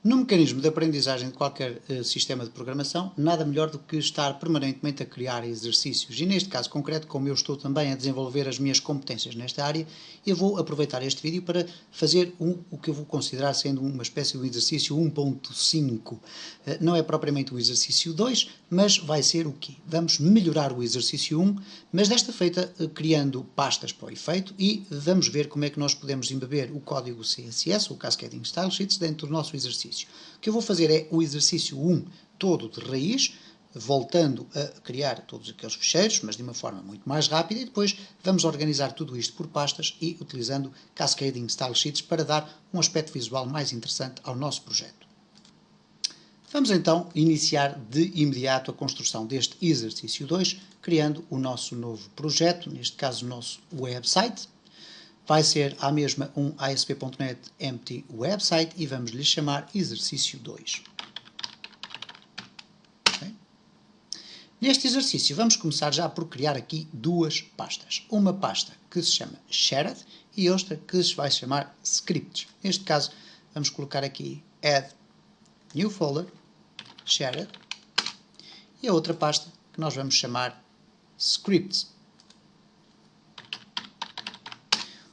No mecanismo de aprendizagem de qualquer sistema de programação, nada melhor do que estar permanentemente a criar exercícios. E neste caso concreto, como eu estou também a desenvolver as minhas competências nesta área, eu vou aproveitar este vídeo para fazer o que eu vou considerar sendo uma espécie de exercício 1.5. Não é propriamente o exercício 2, mas vai ser o quê? Vamos melhorar o exercício 1, mas desta feita criando pastas para o efeito, e vamos ver como é que nós podemos embeber o código CSS, o Cascading Style Sheets, dentro do nosso exercício. O que eu vou fazer é o exercício 1 todo de raiz, voltando a criar todos aqueles ficheiros, mas de uma forma muito mais rápida, e depois vamos organizar tudo isto por pastas e utilizando Cascading Style Sheets para dar um aspecto visual mais interessante ao nosso projeto. Vamos então iniciar de imediato a construção deste exercício 2, criando o nosso novo projeto, neste caso o nosso website. Vai ser à mesma um ASP.NET Empty Website e vamos lhe chamar exercício 2. Okay. Neste exercício vamos começar já por criar aqui duas pastas. Uma pasta que se chama Shared e outra que se vai chamar Scripts. Neste caso vamos colocar aqui Add New Folder, Shared, e a outra pasta que nós vamos chamar Scripts.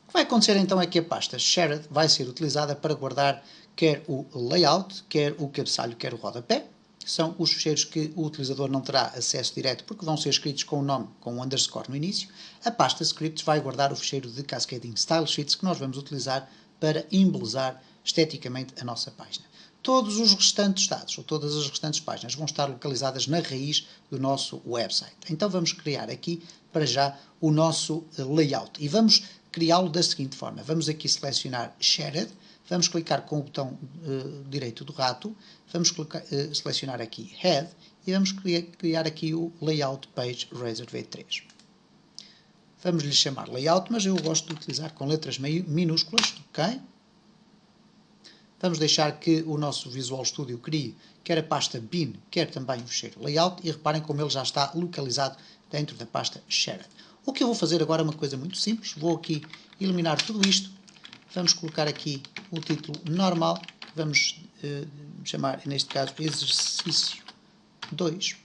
O que vai acontecer então é que a pasta Shared vai ser utilizada para guardar quer o layout, quer o cabeçalho, quer o rodapé. São os ficheiros que o utilizador não terá acesso direto porque vão ser escritos com o nome, com um underscore no início. A pasta Scripts vai guardar o ficheiro de Cascading Style Sheets que nós vamos utilizar para embelezar esteticamente a nossa página. Todos os restantes dados, ou todas as restantes páginas, vão estar localizadas na raiz do nosso website. Então vamos criar aqui, para já, o nosso layout. E vamos criá-lo da seguinte forma. Vamos aqui selecionar Shared, vamos clicar com o botão direito do rato, vamos selecionar aqui Head, e vamos criar aqui o Layout Page Razor V3. Vamos lhe chamar Layout, mas eu gosto de utilizar com letras minúsculas, ok? Vamos deixar que o nosso Visual Studio crie quer a pasta bin, quer também o ficheiro Layout, e reparem como ele já está localizado dentro da pasta Shared. O que eu vou fazer agora é uma coisa muito simples. Vou aqui eliminar tudo isto. Vamos colocar aqui o título normal, que vamos chamar, neste caso, exercício 2.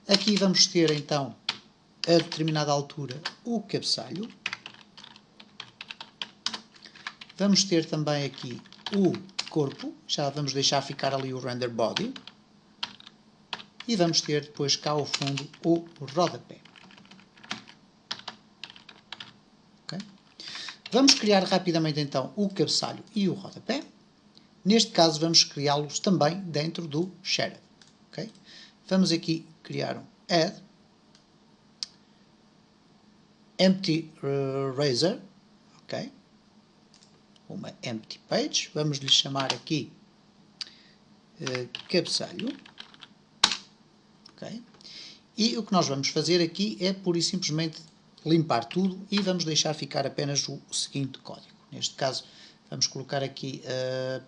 Aqui vamos ter, então, a determinada altura, o cabeçalho. Vamos ter também aqui o corpo. Já vamos deixar ficar ali o render body. E vamos ter depois cá ao fundo o rodapé. Vamos criar rapidamente então o cabeçalho e o rodapé. Neste caso vamos criá-los também dentro do Shared. Okay? Vamos aqui criar um Add Empty Razor. Okay? Uma Empty Page. Vamos lhe chamar aqui cabeçalho. Okay? E o que nós vamos fazer aqui é pura e simplesmente limpar tudo e vamos deixar ficar apenas o seguinte código. Neste caso, vamos colocar aqui,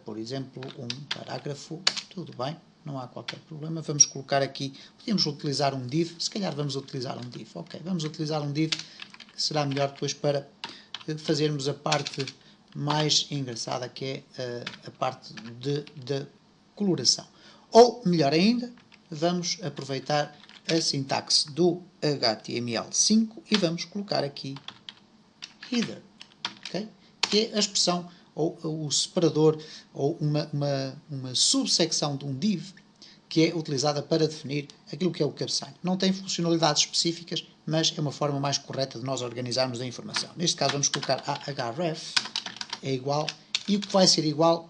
por exemplo, um parágrafo. Tudo bem, não há qualquer problema. Vamos colocar aqui, podemos utilizar um div, se calhar vamos utilizar um div. Ok, vamos utilizar um div, que será melhor depois para fazermos a parte mais engraçada, que é a parte de coloração. Ou, melhor ainda, vamos aproveitar a sintaxe do HTML5 e vamos colocar aqui header, okay? Que é a expressão ou o separador ou uma subsecção de um div que é utilizada para definir aquilo que é o cabeçalho. Não tem funcionalidades específicas, mas é uma forma mais correta de nós organizarmos a informação. Neste caso vamos colocar href é igual, e o que vai ser igual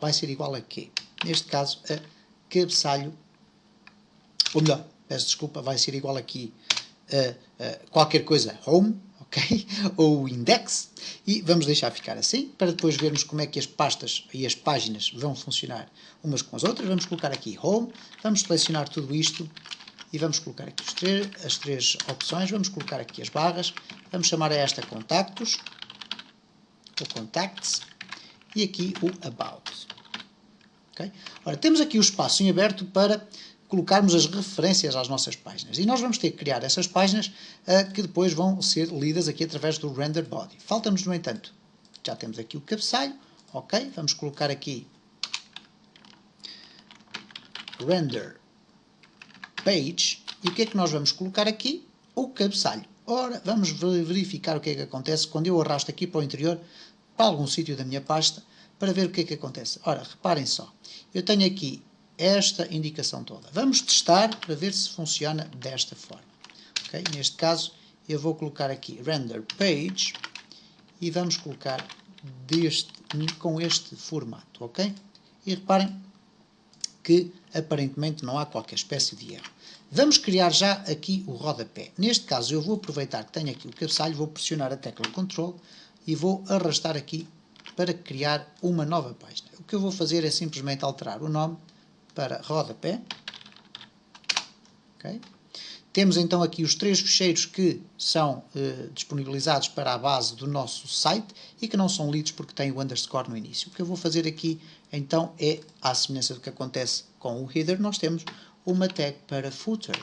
a quê? Neste caso a cabeçalho, ou melhor, peço desculpa, vai ser igual aqui a qualquer coisa home, ok? Ou index, e vamos deixar ficar assim, para depois vermos como é que as pastas e as páginas vão funcionar umas com as outras. Vamos colocar aqui home, vamos selecionar tudo isto, e vamos colocar aqui as três opções, vamos colocar aqui as barras, vamos chamar a esta contactos, ou contacts, e aqui o about. Okay? Ora, temos aqui o espaço em aberto para colocarmos as referências às nossas páginas. E nós vamos ter que criar essas páginas que depois vão ser lidas aqui através do render body. Falta-nos, no entanto, já temos aqui o cabeçalho, ok? Vamos colocar aqui render page, e o que é que nós vamos colocar aqui? O cabeçalho. Ora, vamos verificar o que é que acontece quando eu arrasto aqui para o interior, para algum sítio da minha pasta, para ver o que é que acontece. Ora, reparem só, eu tenho aqui esta indicação toda. Vamos testar para ver se funciona desta forma. Okay? Neste caso, eu vou colocar aqui render page e vamos colocar com este formato, ok? E reparem que aparentemente não há qualquer espécie de erro. Vamos criar já aqui o rodapé. Neste caso eu vou aproveitar que tenho aqui o cabeçalho, vou pressionar a tecla Ctrl e vou arrastar aqui para criar uma nova página. O que eu vou fazer é simplesmente alterar o nome para rodapé. Okay? Temos então aqui os 3 ficheiros que são disponibilizados para a base do nosso site e que não são lidos porque têm o underscore no início. O que eu vou fazer aqui então é, à semelhança do que acontece com o header, nós temos uma tag para footer.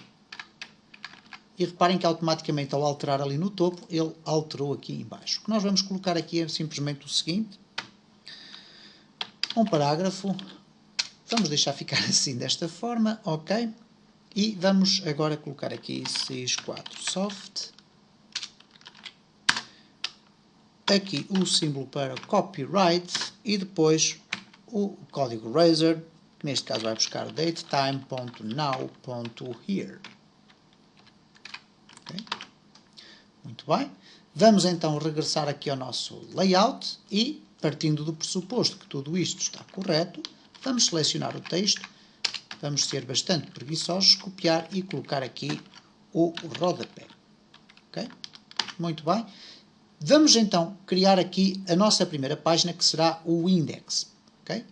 E reparem que automaticamente ao alterar ali no topo, ele alterou aqui em baixo. O que nós vamos colocar aqui é simplesmente o seguinte. Um parágrafo. Vamos deixar ficar assim desta forma, ok? E vamos agora colocar aqui CX4Soft. Aqui o símbolo para copyright e depois o código Razor, que neste caso vai buscar datetime.now.here. Okay. Muito bem. Vamos então regressar aqui ao nosso layout e, partindo do pressuposto que tudo isto está correto, vamos selecionar o texto, vamos ser bastante preguiçosos, copiar e colocar aqui o rodapé. Okay? Muito bem. Vamos então criar aqui a nossa primeira página, que será o index. Okay?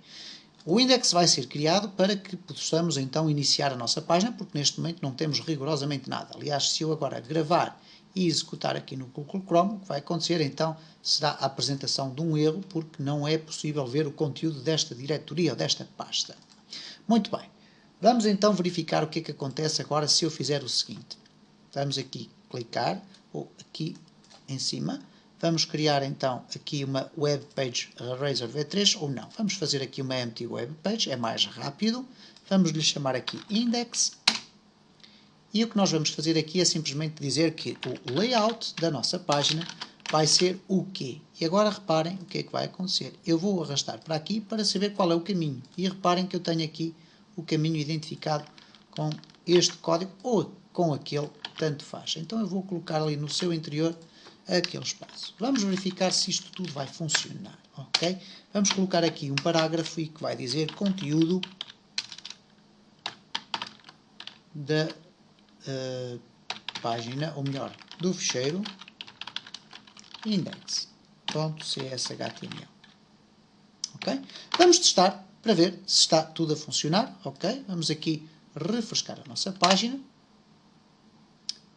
O index vai ser criado para que possamos então iniciar a nossa página, porque neste momento não temos rigorosamente nada. Aliás, se eu agora gravar e executar aqui no Google Chrome, o que vai acontecer então será a apresentação de um erro, porque não é possível ver o conteúdo desta diretoria ou desta pasta. Muito bem. Vamos então verificar o que é que acontece agora se eu fizer o seguinte. Vamos aqui clicar, ou aqui em cima. Vamos criar então aqui uma web page Razor V3 ou não. Vamos fazer aqui uma empty web page, é mais rápido. Vamos lhe chamar aqui index. E o que nós vamos fazer aqui é simplesmente dizer que o layout da nossa página vai ser o quê? E agora reparem o que é que vai acontecer. Eu vou arrastar para aqui para saber qual é o caminho. E reparem que eu tenho aqui o caminho identificado com este código ou com aquele, tanto faz. Então eu vou colocar ali no seu interior aquele espaço. Vamos verificar se isto tudo vai funcionar, ok? Vamos colocar aqui um parágrafo e que vai dizer conteúdo da página, ou melhor, do ficheiro index.cshtml. Ok? Vamos testar para ver se está tudo a funcionar, ok? Vamos aqui refrescar a nossa página.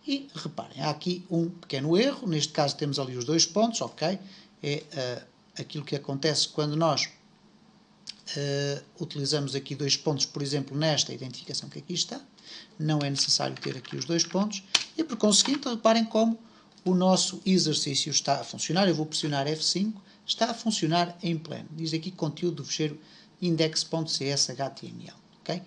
E reparem, há aqui um pequeno erro, neste caso temos ali os 2 pontos, ok? É aquilo que acontece quando nós utilizamos aqui 2 pontos, por exemplo, nesta identificação que aqui está. Não é necessário ter aqui os 2 pontos. E por conseguinte, reparem como o nosso exercício está a funcionar. Eu vou pressionar F5, está a funcionar em pleno. Diz aqui conteúdo do ficheiro index.cshtml, ok?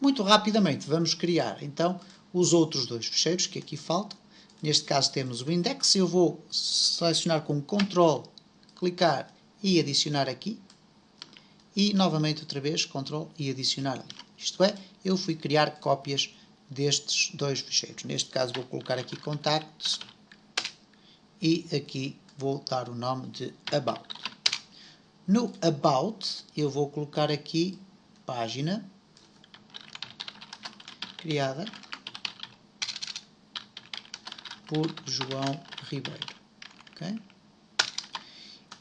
Muito rapidamente vamos criar, então, os outros 2 ficheiros que aqui faltam. Neste caso temos o index. Eu vou selecionar com Ctrl, clicar e adicionar aqui. E novamente outra vez Ctrl e adicionar ali. Isto é, eu fui criar cópias destes 2 ficheiros. Neste caso vou colocar aqui contacts e aqui vou dar o nome de about. No about eu vou colocar aqui página criada por João Ribeiro. Okay?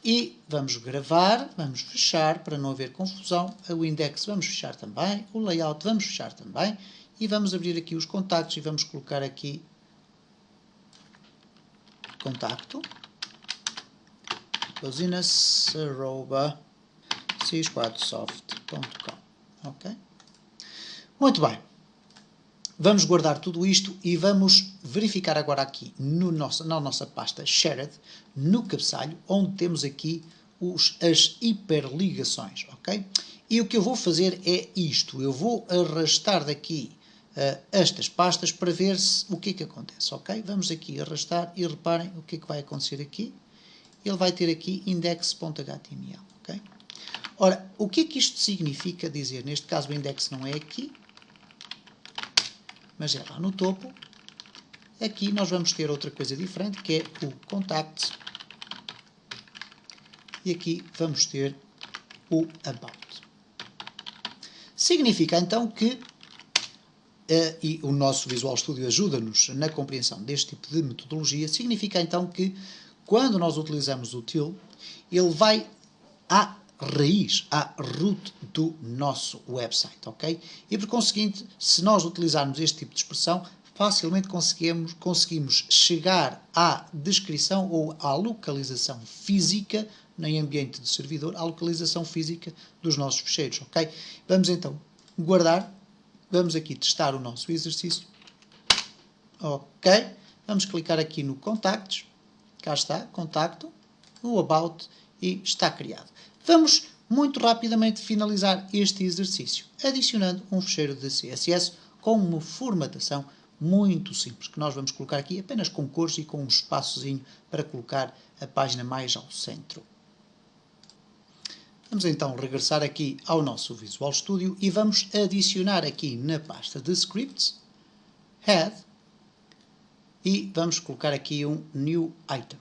E vamos gravar, vamos fechar, para não haver confusão. O index vamos fechar também, o layout vamos fechar também. E vamos abrir aqui os contactos e vamos colocar aqui contacto business@cx4soft.com. Ok? Muito bem. Vamos guardar tudo isto e vamos verificar agora aqui na nossa pasta Shared, no cabeçalho, onde temos aqui as hiperligações, ok? E o que eu vou fazer é isto, eu vou arrastar daqui estas pastas para ver o que é que acontece, ok? Vamos aqui arrastar e reparem o que é que vai acontecer aqui. Ele vai ter aqui index.html, ok? Ora, o que é que isto significa dizer? Neste caso o index não é aqui, mas é lá no topo. Aqui nós vamos ter outra coisa diferente, que é o contact. E aqui vamos ter o about. Significa então que, e o nosso Visual Studio ajuda-nos na compreensão deste tipo de metodologia, significa então que quando nós utilizamos o till, ele vai à raiz, à root do nosso website, ok? E por conseguinte, se nós utilizarmos este tipo de expressão, facilmente conseguimos chegar à descrição ou à localização física, em ambiente de servidor, à localização física dos nossos ficheiros, ok? Vamos então guardar, vamos aqui testar o nosso exercício, ok? Vamos clicar aqui no Contactos, cá está, Contacto, no About e está criado. Vamos muito rapidamente finalizar este exercício, adicionando um ficheiro de CSS com uma formatação muito simples, que nós vamos colocar aqui apenas com cores e com um espaçozinho para colocar a página mais ao centro. Vamos então regressar aqui ao nosso Visual Studio e vamos adicionar aqui na pasta de Scripts, Head, e vamos colocar aqui um New Item.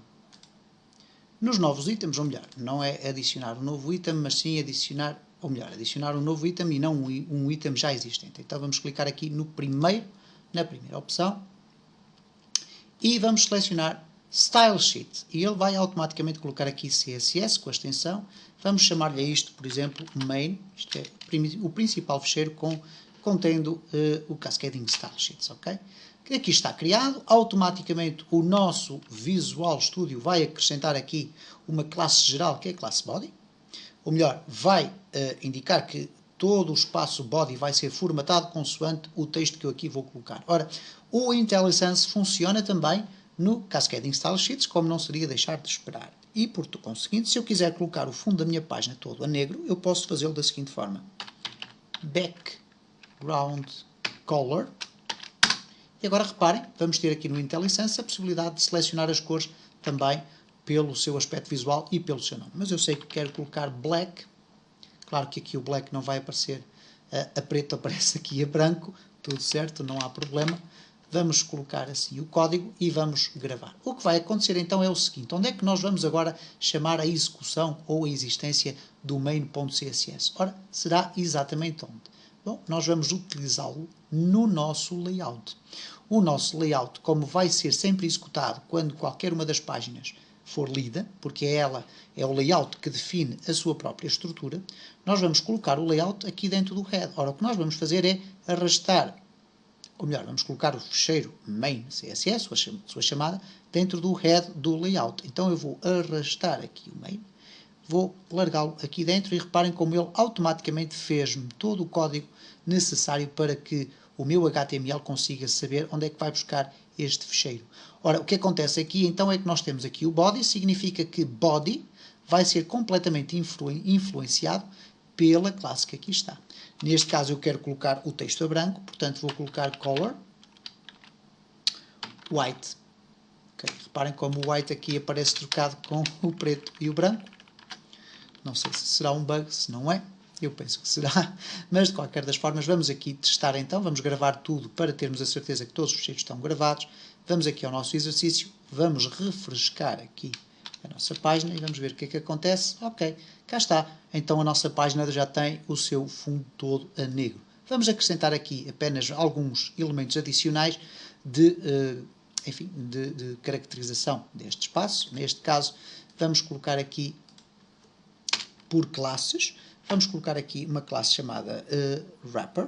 Nos novos itens, ou melhor, não é adicionar um novo item, mas sim adicionar um novo item e não um item já existente. Então vamos clicar aqui na primeira opção e vamos selecionar Style Sheet e ele vai automaticamente colocar aqui CSS com a extensão. Vamos chamar-lhe a isto, por exemplo, main, isto é o principal ficheiro contendo o Cascading Style Sheets, ok? Aqui está criado, automaticamente o nosso Visual Studio vai acrescentar aqui uma classe geral, que é a classe Body, ou melhor, vai indicar que todo o espaço Body vai ser formatado consoante o texto que eu aqui vou colocar. Ora, o IntelliSense funciona também no Cascading Style Sheets, como não seria deixar de esperar. E, por conseguinte, se eu quiser colocar o fundo da minha página todo a negro, eu posso fazê-lo da seguinte forma. Background Color. E agora reparem, vamos ter aqui no IntelliSense a possibilidade de selecionar as cores também pelo seu aspecto visual e pelo seu nome. Mas eu sei que quero colocar Black. Claro que aqui o Black não vai aparecer a preto, aparece aqui a branco. Tudo certo, não há problema. Vamos colocar assim o código e vamos gravar. O que vai acontecer então é o seguinte. Onde é que nós vamos agora chamar a execução ou a existência do main.css? Ora, será exatamente onde? Bom, nós vamos utilizá-lo no nosso layout. O nosso layout, como vai ser sempre executado quando qualquer uma das páginas for lida, porque ela é o layout que define a sua própria estrutura, nós vamos colocar o layout aqui dentro do head. Ora, o que nós vamos fazer é arrastar, ou melhor, vamos colocar o ficheiro main.css, sua chamada, dentro do head do layout. Então eu vou arrastar aqui o main, vou largá-lo aqui dentro e reparem como ele automaticamente fez-me todo o código necessário para que o meu HTML consiga saber onde é que vai buscar este ficheiro. Ora, o que acontece aqui então é que nós temos aqui o body, significa que body vai ser completamente influenciado pela classe que aqui está. Neste caso eu quero colocar o texto a branco, portanto vou colocar color white. Okay. Reparem como o white aqui aparece trocado com o preto e o branco. Não sei se será um bug, se não é, eu penso que será, mas de qualquer das formas vamos aqui testar então, vamos gravar tudo para termos a certeza que todos os ficheiros estão gravados. Vamos aqui ao nosso exercício, vamos refrescar aqui a nossa página e vamos ver o que é que acontece. Ok, cá está. Então a nossa página já tem o seu fundo todo a negro. Vamos acrescentar aqui apenas alguns elementos adicionais de caracterização deste espaço. Neste caso, vamos colocar aqui por classes. Vamos colocar aqui uma classe chamada Wrapper.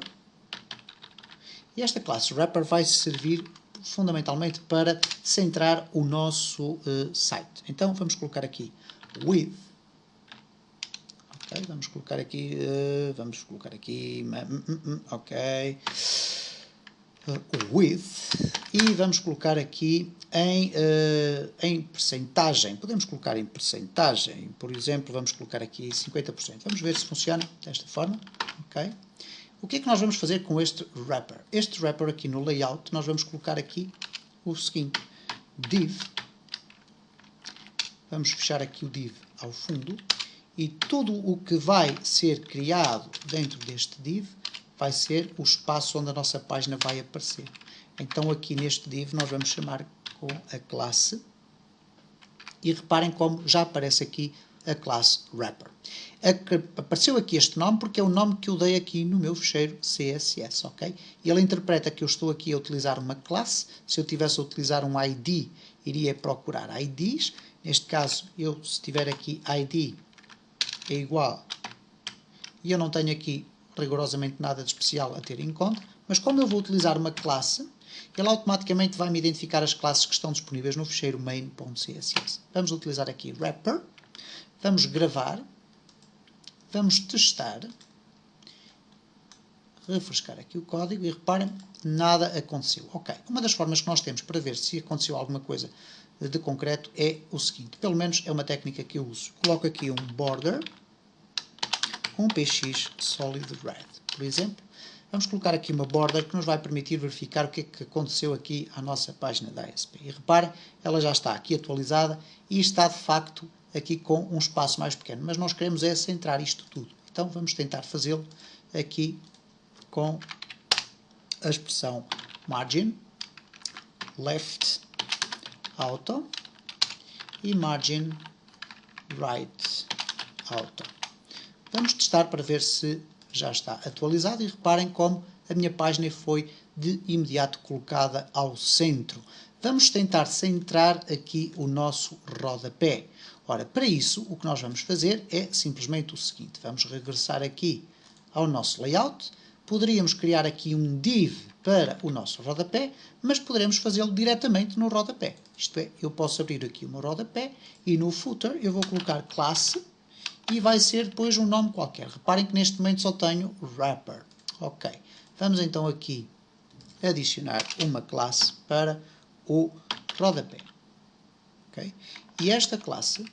E esta classe Wrapper vai servir fundamentalmente para centrar o nosso site. Então vamos colocar aqui with. Ok, vamos colocar aqui. Ok. o width e vamos colocar aqui em percentagem. Podemos colocar em percentagem, por exemplo, vamos colocar aqui 50%. Vamos ver se funciona desta forma. Okay. O que é que nós vamos fazer com este wrapper? Este wrapper aqui no layout, nós vamos colocar aqui o seguinte, div. Vamos fechar aqui o div ao fundo e tudo o que vai ser criado dentro deste div vai ser o espaço onde a nossa página vai aparecer. Então aqui neste div nós vamos chamar com a classe e reparem como já aparece aqui a classe wrapper. Apareceu aqui este nome porque é o nome que eu dei aqui no meu ficheiro CSS, ok? E ele interpreta que eu estou aqui a utilizar uma classe. Se eu tivesse a utilizar um ID, iria procurar IDs. Neste caso, se tiver aqui ID é igual, e eu não tenho aqui rigorosamente nada de especial a ter em conta, mas como eu vou utilizar uma classe, ele automaticamente vai me identificar as classes que estão disponíveis no ficheiro main.css. Vamos utilizar aqui wrapper, vamos gravar, vamos testar, refrescar aqui o código e reparem, nada aconteceu. Ok, uma das formas que nós temos para ver se aconteceu alguma coisa de concreto é o seguinte, pelo menos é uma técnica que eu uso. Coloco aqui um border, um px solid red, por exemplo. Vamos colocar aqui uma border que nos vai permitir verificar o que é que aconteceu aqui à nossa página da ASP. E reparem, ela já está aqui atualizada e está de facto aqui com um espaço mais pequeno. Mas nós queremos é centrar isto tudo. Então vamos tentar fazê-lo aqui com a expressão margin left auto e margin right auto. Vamos testar para ver se já está atualizado e reparem como a minha página foi de imediato colocada ao centro. Vamos tentar centrar aqui o nosso rodapé. Ora, para isso, o que nós vamos fazer é simplesmente o seguinte. Vamos regressar aqui ao nosso layout. Poderíamos criar aqui um div para o nosso rodapé, mas poderemos fazê-lo diretamente no rodapé. Isto é, eu posso abrir aqui o meu rodapé e no footer eu vou colocar classe e vai ser depois um nome qualquer. Reparem que neste momento só tenho wrapper. Ok. Vamos então aqui adicionar uma classe para o rodapé. Okay? E esta classe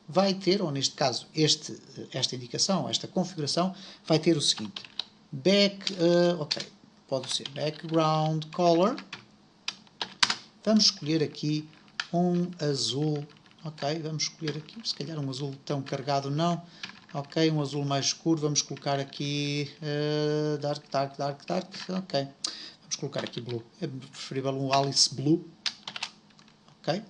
vai ter, ou neste caso, esta indicação, esta configuração, vai ter o seguinte. Pode ser background color. Vamos escolher aqui um azul. Ok, vamos escolher aqui, se calhar um azul tão carregado não. Ok, um azul mais escuro, vamos colocar aqui dark. Ok, vamos colocar aqui blue. É preferível um Alice Blue. Ok,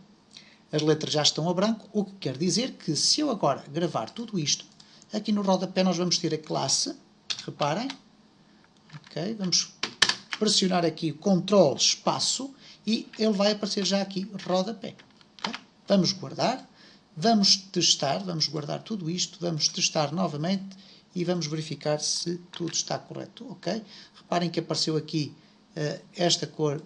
as letras já estão a branco, o que quer dizer que se eu agora gravar tudo isto, aqui no rodapé nós vamos ter a classe, reparem. Ok, vamos pressionar aqui Ctrl espaço e ele vai aparecer já aqui rodapé. Vamos guardar, vamos testar, vamos guardar tudo isto, vamos testar novamente e vamos verificar se tudo está correto, ok? Reparem que apareceu aqui esta cor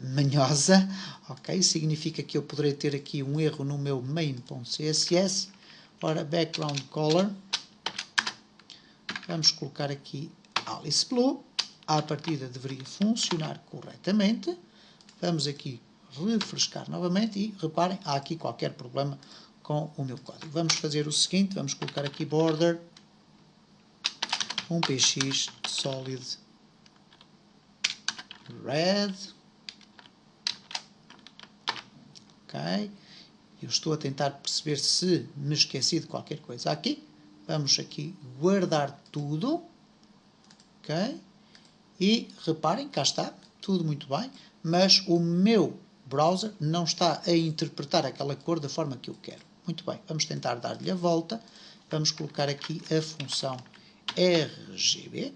manhosa, ok? Significa que eu poderei ter aqui um erro no meu main.css. Ora, background color, vamos colocar aqui Alice Blue, à partida deveria funcionar corretamente. Vamos aqui refrescar novamente e reparem, há aqui qualquer problema com o meu código. Vamos fazer o seguinte, vamos colocar aqui border, um px solid red. Ok, eu estou a tentar perceber se me esqueci de qualquer coisa aqui. Vamos aqui guardar tudo. Ok, e reparem, cá está, tudo muito bem, mas o meu browser não está a interpretar aquela cor da forma que eu quero. Muito bem, vamos tentar dar-lhe a volta. Vamos colocar aqui a função RGB.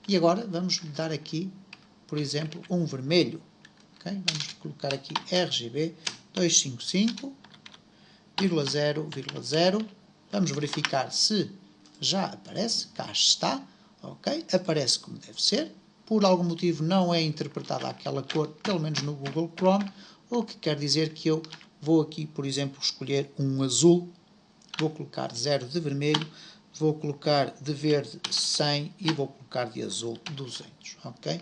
E agora vamos dar aqui, por exemplo, um vermelho. Okay? Vamos colocar aqui RGB 255,0,0. Vamos verificar se já aparece. Cá está. Ok? Aparece como deve ser. Por algum motivo não é interpretada aquela cor, pelo menos no Google Chrome, o que quer dizer que eu vou aqui, por exemplo, escolher um azul, vou colocar 0 de vermelho, vou colocar de verde 100 e vou colocar de azul 200, ok?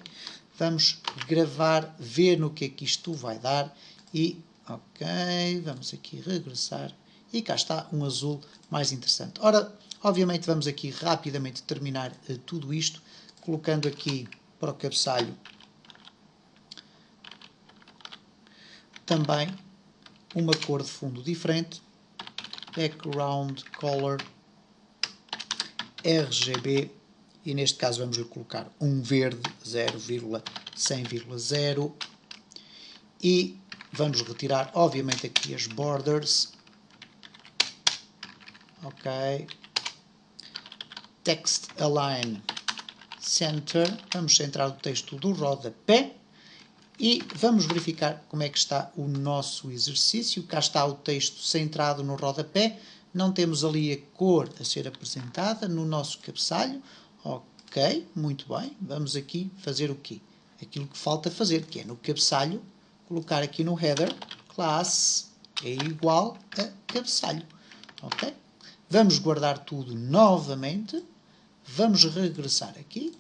Vamos gravar, ver no que é que isto vai dar e, ok, vamos aqui regressar e cá está um azul mais interessante. Ora, obviamente vamos aqui rapidamente terminar tudo isto, colocando aqui para o cabeçalho também uma cor de fundo diferente, background color RGB, e neste caso vamos lhe colocar um verde 0,100,0 e vamos retirar obviamente aqui as borders, ok, text align center, vamos centrar o texto do rodapé e vamos verificar como é que está o nosso exercício. Cá está o texto centrado no rodapé, não temos ali a cor a ser apresentada no nosso cabeçalho. Ok, muito bem, vamos aqui fazer o quê? Aquilo que falta fazer, que é no cabeçalho, colocar aqui no header, classe é igual a cabeçalho. Ok? Vamos guardar tudo novamente, vamos regressar aqui,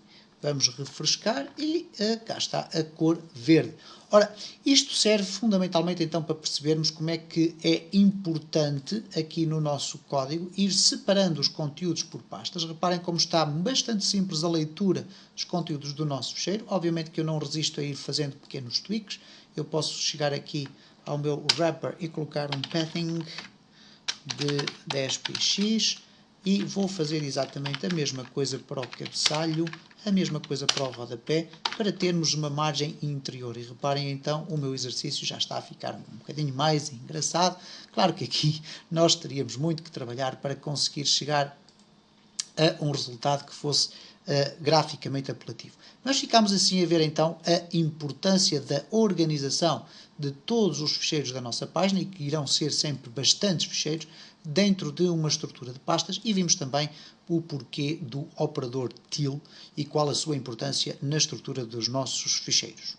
vamos refrescar e cá está a cor verde. Ora, isto serve fundamentalmente então para percebermos como é que é importante aqui no nosso código ir separando os conteúdos por pastas. Reparem como está bastante simples a leitura dos conteúdos do nosso ficheiro. Obviamente que eu não resisto a ir fazendo pequenos tweaks. Eu posso chegar aqui ao meu wrapper e colocar um pathing de 10px e vou fazer exatamente a mesma coisa para o cabeçalho, a mesma coisa para o rodapé, para termos uma margem interior. E reparem então, o meu exercício já está a ficar um bocadinho mais engraçado. Claro que aqui nós teríamos muito que trabalhar para conseguir chegar a um resultado que fosse graficamente apelativo. Nós ficamos assim a ver então a importância da organização de todos os ficheiros da nossa página, e que irão ser sempre bastantes ficheiros, dentro de uma estrutura de pastas, e vimos também o porquê do operador til e qual a sua importância na estrutura dos nossos ficheiros.